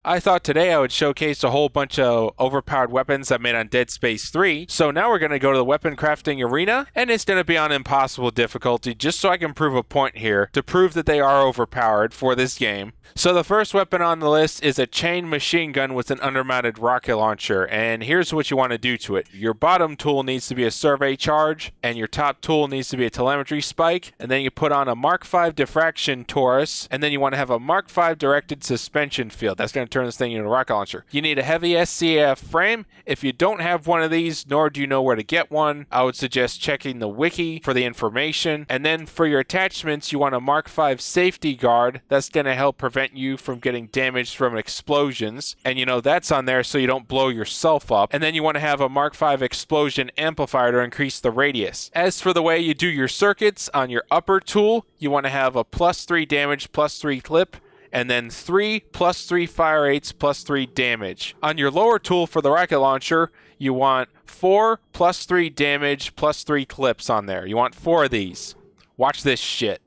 I thought today I would showcase a whole bunch of overpowered weapons I made on Dead Space 3. So now we're going to go to the weapon crafting arena, and it's going to be on impossible difficulty just so I can prove a point here to prove that they are overpowered for this game. So the first weapon on the list is a chain machine gun with an undermounted rocket launcher, and here's what you want to do to it. Your bottom tool needs to be a survey charge, and your top tool needs to be a telemetry spike, and then you put on a Mark V diffraction torus, and then you want to have a Mark V directed suspension field. That's going to turn this thing into a rocket launcher. You need a heavy SCAF frame. If you don't have one of these, nor do you know where to get one, I would suggest checking the wiki for the information. And then for your attachments, you want a Mark V safety guard. That's going to help prevent you from getting damaged from explosions. And you know that's on there so you don't blow yourself up. And then you want to have a Mark V explosion amplifier to increase the radius. As for the way you do your circuits, on your upper tool, you want to have a +3 damage, +3 clip, and then 3 +3 fire rates, +3 damage. On your lower tool for the rocket launcher, you want 4 +3 damage, +3 clips on there. You want 4 of these. Watch this shit.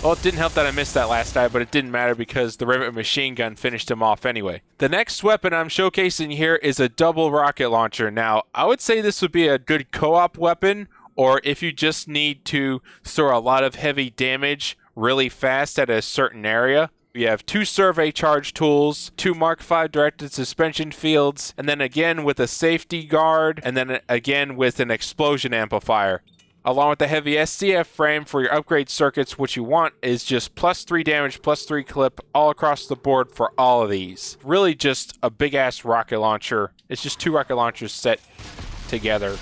Well, it didn't help that I missed that last die, but it didn't matter because the Rivet machine gun finished him off anyway. The next weapon I'm showcasing here is a double rocket launcher. Now, I would say this would be a good co-op weapon, or if you just need to throw a lot of heavy damage really fast at a certain area. You have 2 survey charge tools, 2 Mark V directed suspension fields, and then again with a safety guard, and then again with an explosion amplifier. Along with the heavy SCF frame for your upgrade circuits, what you want is just +3 damage, +3 clip all across the board for all of these. Really just a big ass rocket launcher. It's just 2 rocket launchers set together.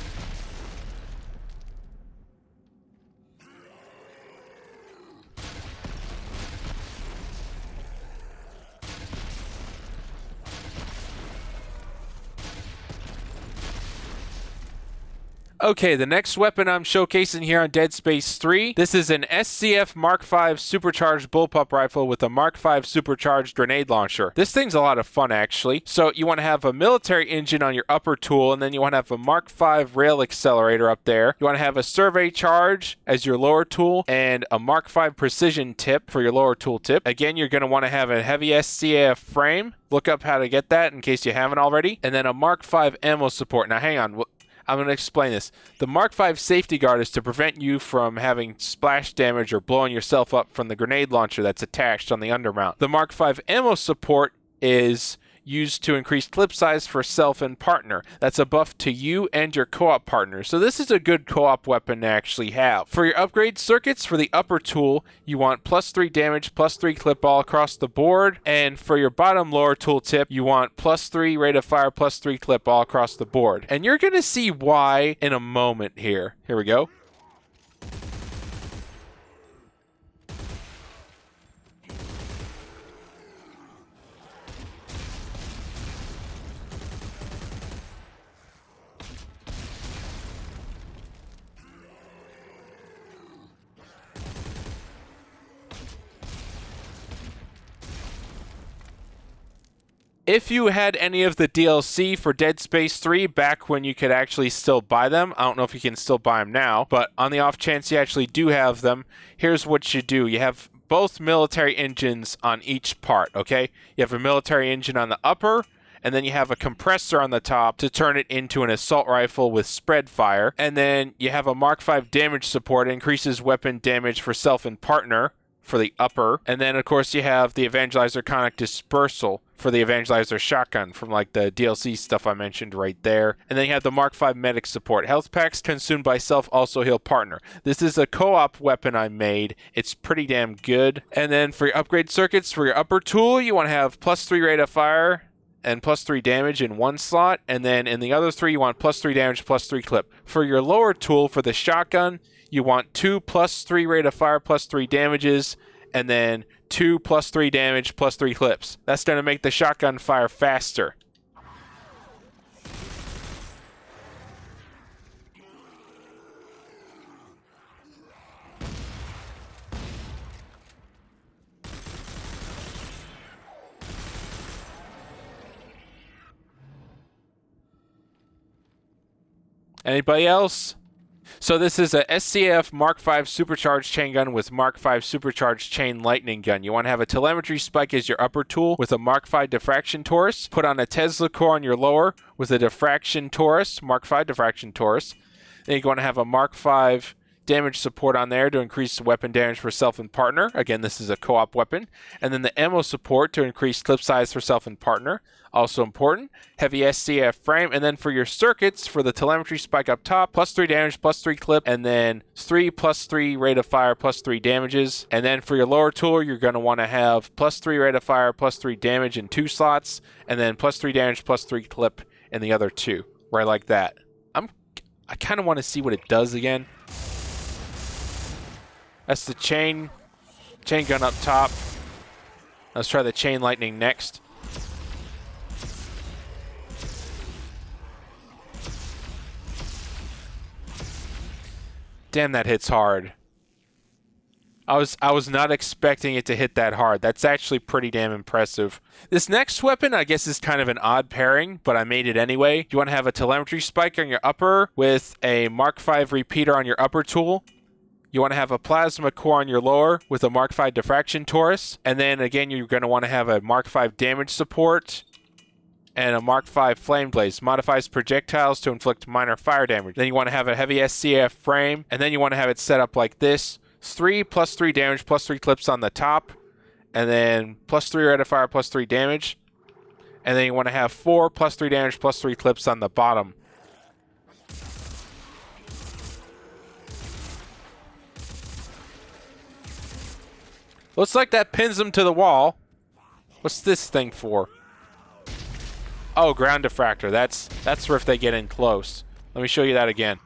Okay, the next weapon I'm showcasing here on Dead Space 3, this is an SCF Mark V Supercharged Bullpup rifle with a Mark V Supercharged grenade launcher. This thing's a lot of fun, actually. So you want to have a military engine on your upper tool, and then you want to have a Mark V rail accelerator up there. You want to have a survey charge as your lower tool, and a Mark V precision tip for your lower tool tip. Again, you're going to want to have a heavy SCF frame. Look up how to get that in case you haven't already. And then a Mark V ammo support. Now, hang on. I'm going to explain this. The Mark V safety guard is to prevent you from having splash damage or blowing yourself up from the grenade launcher that's attached on the undermount. The Mark V ammo support is used to increase clip size for self and partner. That's a buff to you and your co-op partner. So this is a good co-op weapon to actually have. For your upgrade circuits, for the upper tool, you want +3 damage, +3 clip all across the board. And for your bottom lower tool tip, you want +3 rate of fire, +3 clip all across the board. And you're going to see why in a moment here. Here we go. If you had any of the DLC for Dead Space 3 back when you could actually still buy them, I don't know if you can still buy them now, but on the off chance you actually do have them, here's what you do. You have both military engines on each part, okay? You have a military engine on the upper, and then you have a compressor on the top to turn it into an assault rifle with spread fire, and then you have a Mark V damage support, increases weapon damage for self and partner for the upper, and then of course you have the Evangelizer conic dispersal for the Evangelizer shotgun from like the DLC stuff I mentioned right there. And then you have the Mark V medic support. Health packs consumed by self also heal partner. This is a co-op weapon I made. It's pretty damn good. And then for your upgrade circuits, for your upper tool, you want to have +3 rate of fire and +3 damage in one slot. And then in the other 3, you want +3 damage, +3 clip. For your lower tool, for the shotgun, you want 2 +3 rate of fire, +3 damages, and then 2 +3 damage, +3 clips. That's going to make the shotgun fire faster. Anybody else? So this is a SCAF Mark V Supercharged Chain Gun with Mark V Supercharged Chain Lightning Gun. You want to have a telemetry spike as your upper tool with a Mark V Diffraction Torus. Put on a Tesla core on your lower with a Diffraction Torus, Mark V Diffraction Torus. Then you're going to have a Mark V damage support on there to increase weapon damage for self and partner. Again, this is a co-op weapon. And then the ammo support to increase clip size for self and partner. Also important. Heavy SCF frame. And then for your circuits, for the telemetry spike up top, +3 damage, +3 clip, and then 3 +3 rate of fire, +3 damages. And then for your lower tool, you're going to want to have +3 rate of fire, +3 damage in 2 slots, and then +3 damage, +3 clip in the other 2. Right like that. I kind of want to see what it does again. That's the chain gun up top. Let's try the chain lightning next. Damn, that hits hard. I was not expecting it to hit that hard. That's actually pretty damn impressive. This next weapon, I guess, is kind of an odd pairing, but I made it anyway. You want to have a telemetry spike on your upper with a Mark V repeater on your upper tool. You want to have a plasma core on your lower with a Mark V Diffraction Torus. And then again, you're going to want to have a Mark V damage support and a Mark V flame blaze. Modifies projectiles to inflict minor fire damage. Then you want to have a heavy SCF frame. And then you want to have it set up like this. 3 +3 damage, +3 clips on the top. And then +3 rate of fire, +3 damage. And then you want to have 4 +3 damage, +3 clips on the bottom. Looks like that pins him to the wall. What's this thing for? Oh, ground diffractor. That's for if they get in close. Let me show you that again.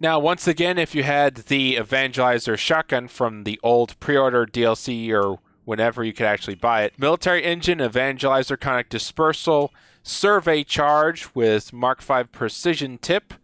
Now, once again, if you had the Evangelizer shotgun from the old pre-order DLC or whenever you could actually buy it, military engine, Evangelizer conic dispersal, survey charge with Mark V precision tip,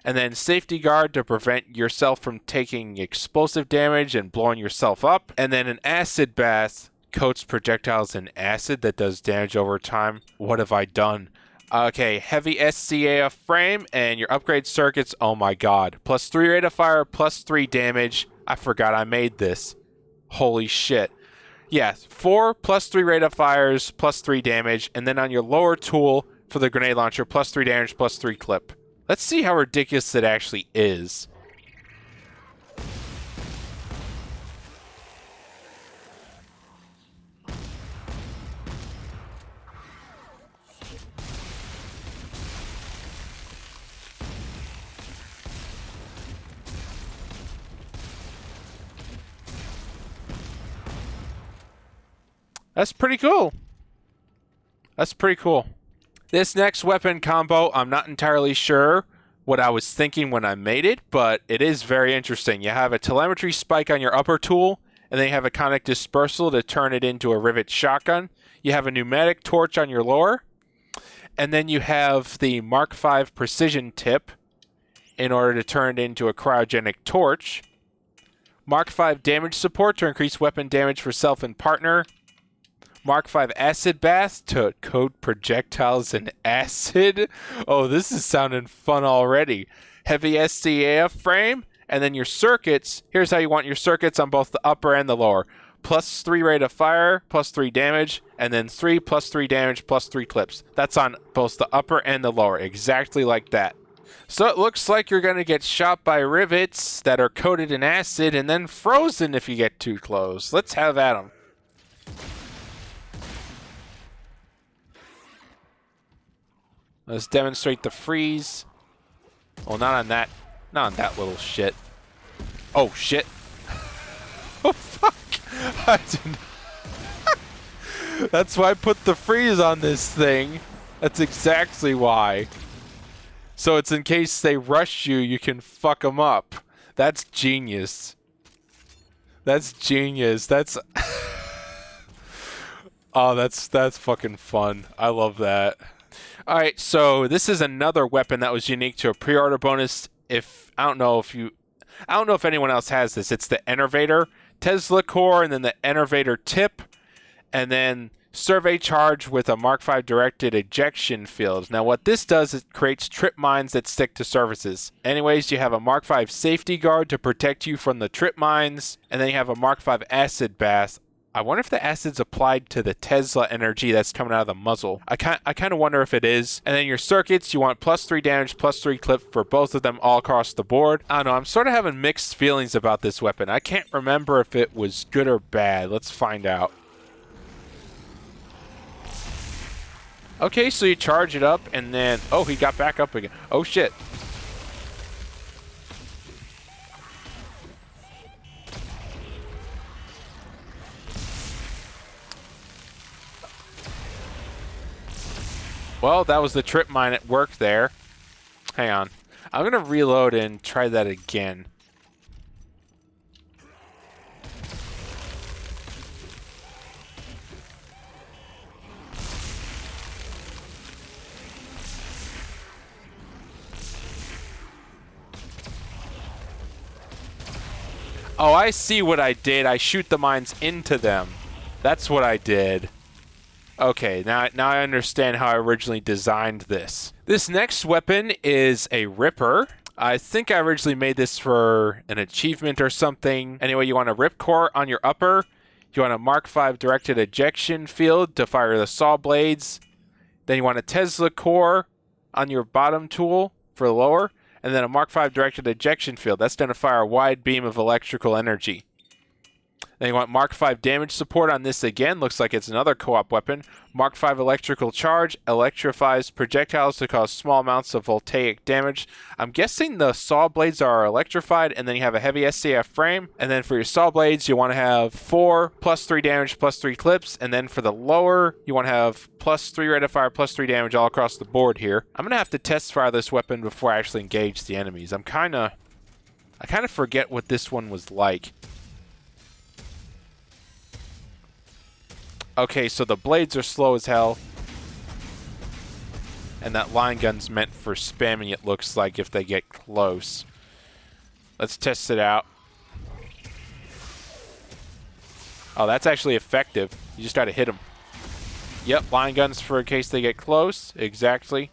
and then safety guard to prevent yourself from taking explosive damage and blowing yourself up, and then an acid bath coats projectiles in acid that does damage over time. What have I done? Okay, heavy SCAF frame and your upgrade circuits. Oh my god. +3 rate of fire, +3 damage. I forgot I made this. Holy shit. Yeah, 4 +3 rate of fires, +3 damage, and then on your lower tool for the grenade launcher, +3 damage, +3 clip. Let's see how ridiculous it actually is. That's pretty cool. That's pretty cool. This next weapon combo, I'm not entirely sure what I was thinking when I made it, but it is very interesting. You have a telemetry spike on your upper tool, and then you have a conic dispersal to turn it into a Rivet shotgun. You have a pneumatic torch on your lower, and then you have the Mark V precision tip in order to turn it into a cryogenic torch. Mark V damage support to increase weapon damage for self and partner. Mark V acid bath to coat projectiles in acid. Oh, this is sounding fun already. Heavy SCAF frame, and then your circuits. Here's how you want your circuits on both the upper and the lower. +3 rate of fire, +3 damage, and then 3 +3 damage, +3 clips. That's on both the upper and the lower, exactly like that. So it looks like you're going to get shot by rivets that are coated in acid and then frozen if you get too close. Let's have at them. Let's demonstrate the freeze. Oh, not on that little shit. Oh, shit. Oh, fuck. I didn't. That's why I put the freeze on this thing. That's exactly why. So it's in case they rush you, you can fuck them up. That's genius. That's genius. That's... Oh, that's fucking fun. I love that. All right, so this is another weapon that was unique to a pre-order bonus. I don't know if anyone else has this. It's the Enervator Tesla core, and then the Enervator tip, and then survey charge with a Mark V directed ejection field. Now what this does is it creates trip mines that stick to surfaces. Anyways, you have a Mark V safety guard to protect you from the trip mines, and then you have a Mark V acid bath. I wonder if the acid's applied to the Tesla energy that's coming out of the muzzle. I kind of wonder if it is. And then your circuits, you want +3 damage, +3 clip for both of them all across the board. I don't know, I'm sort of having mixed feelings about this weapon. I can't remember if it was good or bad. Let's find out. Okay, so you charge it up and then, oh, he got back up again. Oh shit. Well, that was the trip mine at work there. Hang on. I'm going to reload and try that again. Oh, I see what I did. I shoot the mines into them. That's what I did. Okay, now I understand how I originally designed this. This next weapon is a Ripper. I think I originally made this for an achievement or something. Anyway, you want a Rip Core on your upper. You want a Mark V directed ejection field to fire the saw blades. Then you want a Tesla core on your bottom tool for the lower. And then a Mark V directed ejection field. That's going to fire a wide beam of electrical energy. Then you want Mark V damage support on this again. Looks like it's another co-op weapon. Mark V electrical charge electrifies projectiles to cause small amounts of voltaic damage. I'm guessing the saw blades are electrified, and then you have a heavy SCAF frame. And then for your saw blades, you want to have 4 +3 damage, +3 clips. And then for the lower, you want to have +3 rate of fire, +3 damage all across the board here. I'm going to have to test fire this weapon before I actually engage the enemies. I kind of forget what this one was like. Okay, so the blades are slow as hell. And that line gun's meant for spamming, it looks like, if they get close. Let's test it out. Oh, that's actually effective. You just gotta hit them. Yep, line guns for in case they get close. Exactly.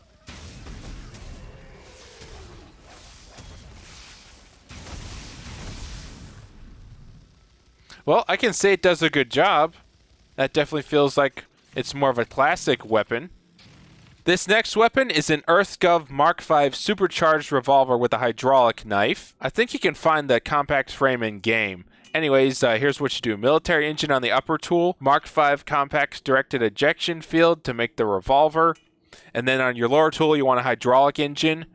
Well, I can say it does a good job. That definitely feels like it's more of a classic weapon. This next weapon is an EarthGov Mark V Supercharged Revolver with a hydraulic knife. I think you can find the compact frame in game. Anyways, here's what you do. Military engine on the upper tool. Mark V compact directed ejection field to make the revolver. And then on your lower tool, you want a hydraulic engine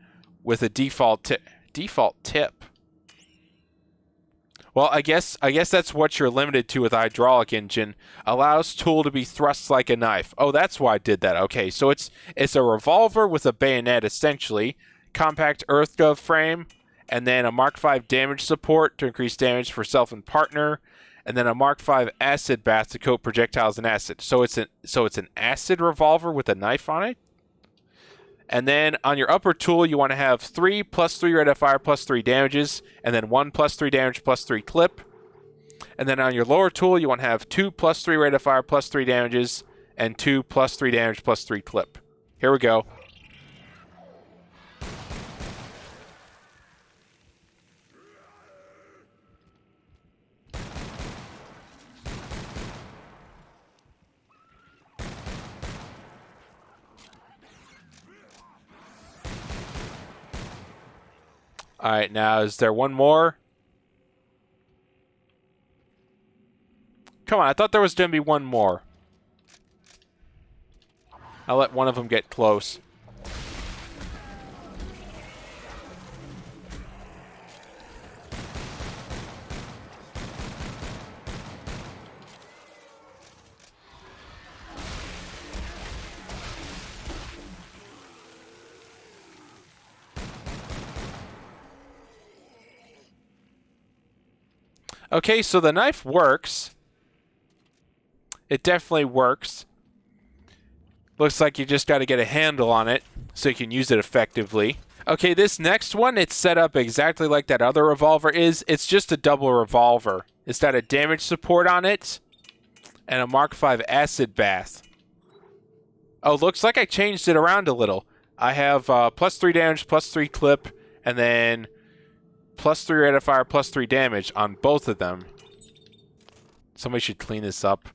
with a default tip. Well, I guess that's what you're limited to with a hydraulic engine. Allows tool to be thrust like a knife. Oh, that's why I did that. Okay, so it's a revolver with a bayonet, essentially. Compact EarthGov frame. And then a Mark V damage support to increase damage for self and partner. And then a Mark V acid bath to coat projectiles in acid. So it's an acid revolver with a knife on it. And then on your upper tool, you want to have 3 +3 rate of fire, +3 damages, and then 1 +3 damage, +3 clip. And then on your lower tool, you want to have 2 +3 rate of fire, +3 damages, and 2 +3 damage, +3 clip. Here we go. Alright, now is there one more? Come on, I thought there was going to be one more. I'll let one of them get close. Okay, so the knife works. It definitely works. Looks like you just got to get a handle on it so you can use it effectively. Okay, this next one, it's set up exactly like that other revolver is. It's just a double revolver. It's got a damage support on it and a Mark V acid bath. Oh, looks like I changed it around a little. I have +3 damage, +3 clip, and then +3 rate of fire, +3 damage on both of them. Somebody should clean this up.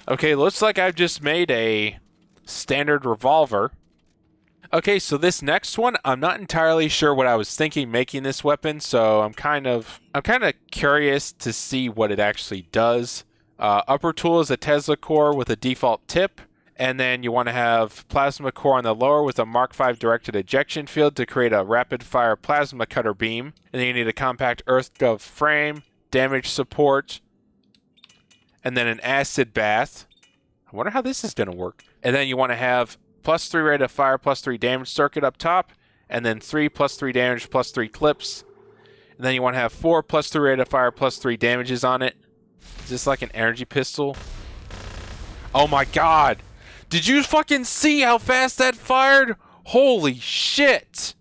Okay, looks like I've just made a standard revolver. Okay, so this next one, I'm not entirely sure what I was thinking making this weapon, so I'm kind of curious to see what it actually does. Upper tool is a Tesla core with a default tip, and then you want to have plasma core on the lower with a Mark V directed ejection field to create a rapid fire plasma cutter beam. And then you need a compact EarthGov frame, damage support, and then an acid bath. I wonder how this is going to work. And then you want to have +3 rate of fire, +3 damage circuit up top, and then 3 +3 damage, +3 clips. And then you want to have 4 +3 rate of fire, +3 damages on it. Is this like an energy pistol? Oh my god! Did you fucking see how fast that fired? Holy shit!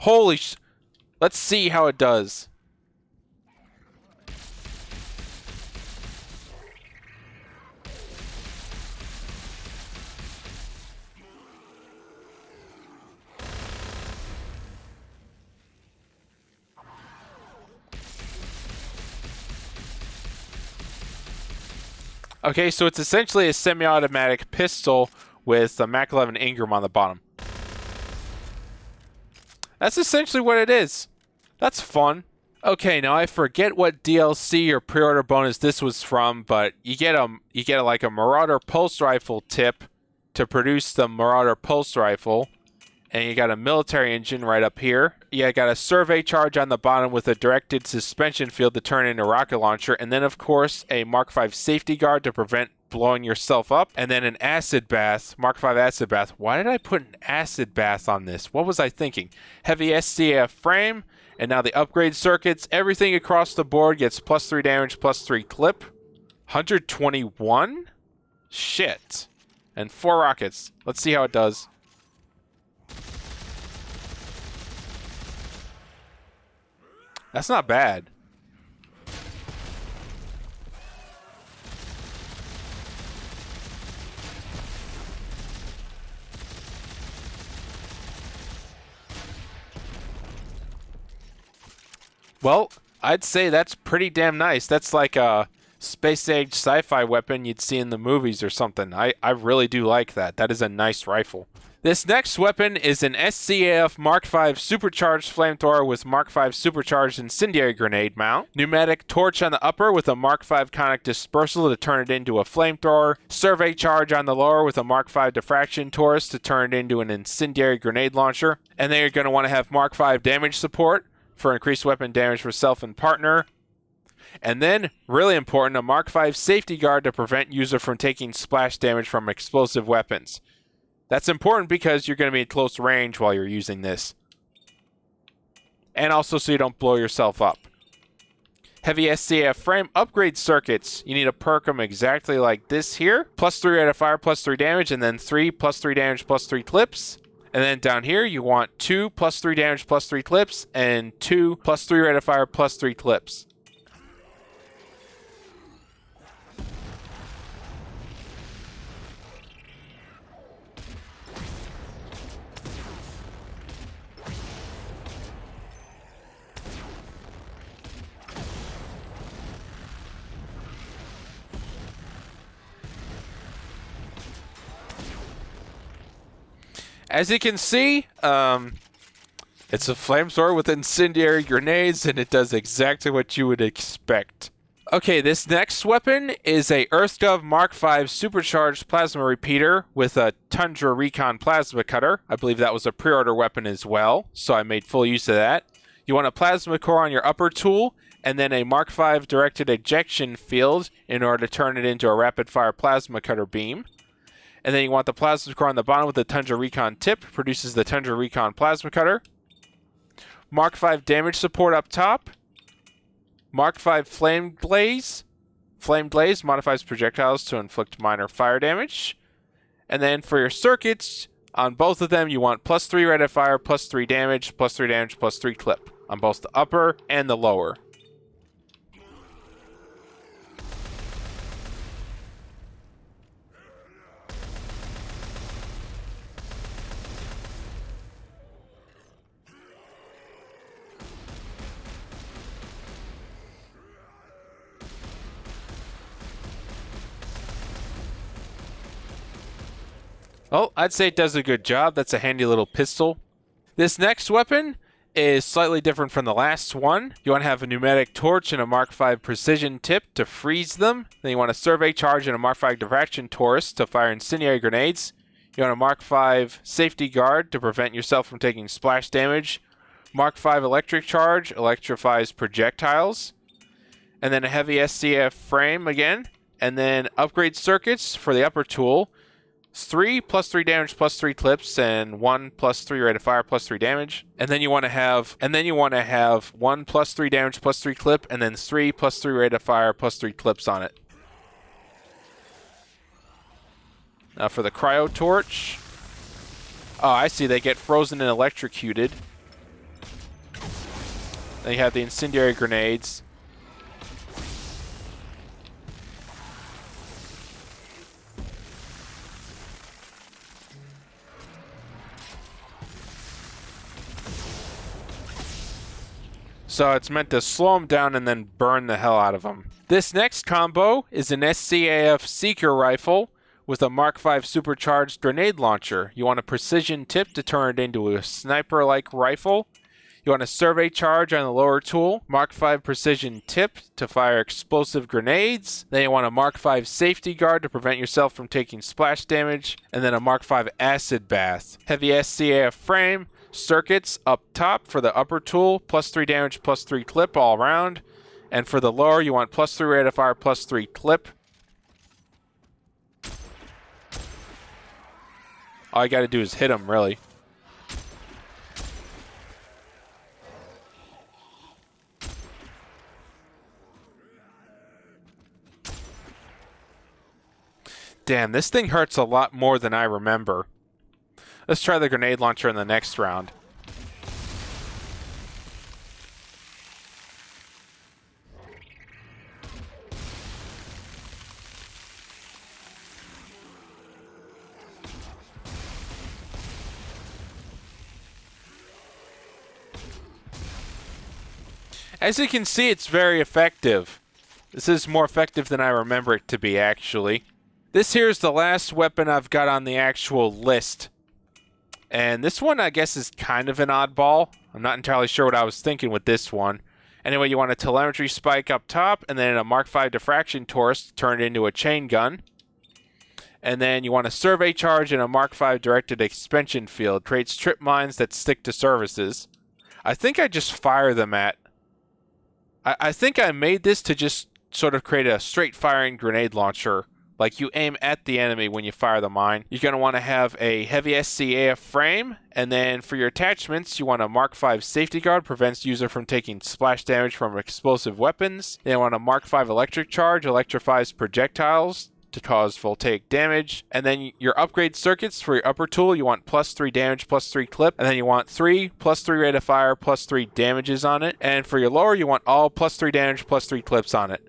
Let's see how it does. Okay, so it's essentially a semi-automatic pistol with a Mac 11 Ingram on the bottom. That's essentially what it is. That's fun. Okay, now I forget what DLC or pre-order bonus this was from, but you get like a Marauder pulse rifle tip to produce the Marauder pulse rifle. And you got a military engine right up here. You got a survey charge on the bottom with a directed suspension field to turn into a rocket launcher. And then, of course, a Mark V safety guard to prevent blowing yourself up. And then an acid bath, Mark V acid bath. Why did I put an acid bath on this? What was I thinking? Heavy SCAF frame. And now the upgrade circuits. Everything across the board gets +3 damage, +3 clip. 121? Shit. And 4 rockets. Let's see how it does. That's not bad. Well, I'd say that's pretty damn nice. That's like a space-age sci-fi weapon you'd see in the movies or something. I really do like that. That is a nice rifle. This next weapon is an SCAF Mark V Supercharged Flamethrower with Mark V Supercharged Incendiary Grenade mount. Pneumatic torch on the upper with a Mark V Conic Dispersal to turn it into a flamethrower. Survey charge on the lower with a Mark V Diffraction Torus to turn it into an Incendiary Grenade Launcher. And then you're going to want to have Mark V Damage Support for increased weapon damage for self and partner. And then, really important, a Mark V Safety Guard to prevent user from taking splash damage from explosive weapons. That's important because you're going to be at close range while you're using this. And also so you don't blow yourself up. Heavy SCAF frame upgrade circuits. You need to perk them exactly like this here. +3 rate of fire, +3 damage, and then 3 +3 damage, +3 clips. And then down here you want 2 +3 damage, +3 clips, and 2 +3 rate of fire, +3 clips. As you can see, it's a flamethrower with incendiary grenades, and it does exactly what you would expect. Okay, this next weapon is a EarthGov Mark V Supercharged Plasma Repeater with a Tundra Recon Plasma Cutter. I believe that was a pre-order weapon as well, so I made full use of that. You want a plasma core on your upper tool, and then a Mark V directed ejection field in order to turn it into a rapid-fire plasma cutter beam. And then you want the plasma core on the bottom with the Tundra Recon tip. Produces the Tundra Recon plasma cutter. Mark 5 damage support up top. Mark 5 Flame Blaze. Flame Blaze modifies projectiles to inflict minor fire damage. And then for your circuits, on both of them, you want +3 rate of fire, +3 damage, +3 damage, +3 clip on both the upper and the lower. Oh, I'd say it does a good job. That's a handy little pistol. This next weapon is slightly different from the last one. You want to have a pneumatic torch and a Mark 5 precision tip to freeze them. Then you want a survey charge and a Mark 5 diffraction torus to fire incendiary grenades. You want a Mark 5 safety guard to prevent yourself from taking splash damage. Mark 5 electric charge electrifies projectiles. And then a heavy SCAF frame again. And then upgrade circuits for the upper tool. 3 +3 damage +3 clips and 1 +3 rate of fire +3 damage. And then you want to have 1 +3 damage +3 clip and then 3 +3 rate of fire +3 clips on it. Now for the cryo torch. Oh, I see, they get frozen and electrocuted. Then you have the incendiary grenades. So it's meant to slow them down and then burn the hell out of them. This next combo is an SCAF Seeker rifle with a Mark 5 Supercharged grenade launcher. You want a precision tip to turn it into a sniper-like rifle. You want a survey charge on the lower tool, Mark 5 precision tip to fire explosive grenades. Then you want a Mark 5 safety guard to prevent yourself from taking splash damage. And then a Mark 5 acid bath. Heavy SCAF frame. Circuits up top for the upper tool, +3 damage, +3 clip all around. And for the lower, you want +3 rate of fire, +3 clip. All you gotta do is hit them, really. Damn, this thing hurts a lot more than I remember. Let's try the grenade launcher in the next round. As you can see, it's very effective. This is more effective than I remember it to be, actually. This here is the last weapon I've got on the actual list. And this one, I guess, is kind of an oddball. I'm not entirely sure what I was thinking with this one. Anyway, you want a telemetry spike up top, and then a Mark 5 diffraction torus to turn it into a chain gun. And then you want a survey charge and a Mark 5 directed expansion field. Creates trip mines that stick to surfaces. I think I just fire them at... I think I made this to just sort of create a straight firing grenade launcher. Like you aim at the enemy when you fire the mine. You're going to want to have a heavy SCAF frame. And then for your attachments, you want a Mark 5 safety guard. Prevents user from taking splash damage from explosive weapons. Then you want a Mark 5 electric charge. Electrifies projectiles to cause voltaic damage. And then your upgrade circuits for your upper tool, you want +3 damage, +3 clip. And then you want 3 +3 rate of fire, +3 damages on it. And for your lower, you want all +3 damage, +3 clips on it.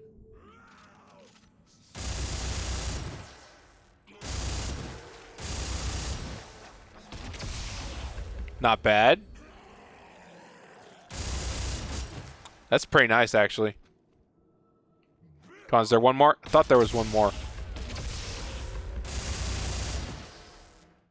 Not bad. That's pretty nice, actually. Come on, is there one more? I thought there was one more.